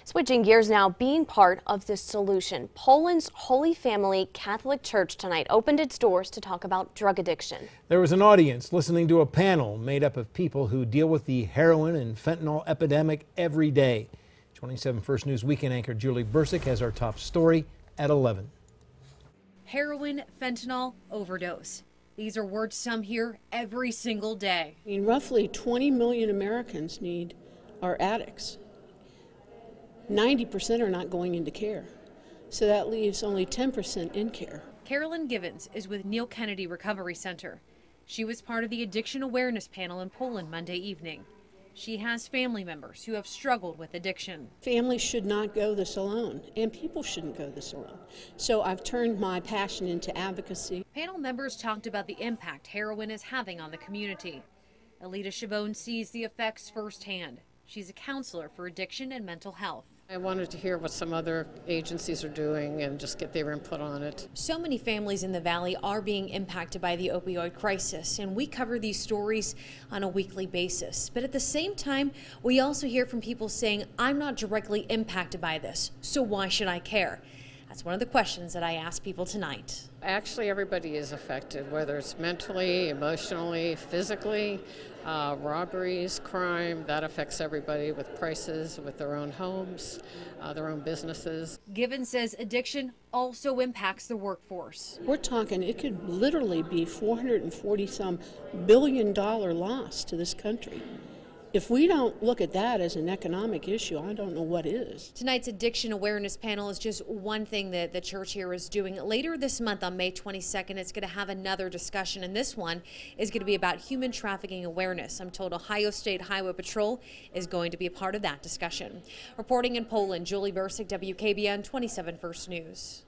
Switching gears now, being part of the solution. Poland's Holy Family Catholic Church tonight opened its doors to talk about drug addiction. There was an audience listening to a panel made up of people who deal with the heroin and fentanyl epidemic every day. 27 First News Weekend anchor Julie Bursick has our top story at 11. Heroin, fentanyl, overdose. These are words some hear every single day. I mean, roughly 20 million Americans are addicts. 90% are not going into care. So that leaves only 10% in care. Carolyn Givens is with Neil Kennedy Recovery Center. She was part of the addiction awareness panel in Poland Monday evening. She has family members who have struggled with addiction. Families should not go this alone, and people shouldn't go this alone. So I've turned my passion into advocacy. Panel members talked about the impact heroin is having on the community. Alita Chabone sees the effects firsthand. She's a counselor for addiction and mental health. I wanted to hear what some other agencies are doing and just get their input on it. So many families in the Valley are being impacted by the opioid crisis, and we cover these stories on a weekly basis. But at the same time, we also hear from people saying, I'm not directly impacted by this, so why should I care? That's one of the questions that I ask people tonight. Actually, everybody is affected, whether it's mentally, emotionally, physically, robberies, crime. That affects everybody with prices, with their own homes, their own businesses. Givens says addiction also impacts the workforce. We're talking, it could literally be $440-some billion loss to this country. If we don't look at that as an economic issue, I don't know what is. Tonight's addiction awareness panel is just one thing that the church here is doing. Later this month on May 22nd, it's going to have another discussion, and this one is going to be about human trafficking awareness. I'm told Ohio State Highway Patrol is going to be a part of that discussion. Reporting in Poland, Julie Bursick, WKBN 27 First News.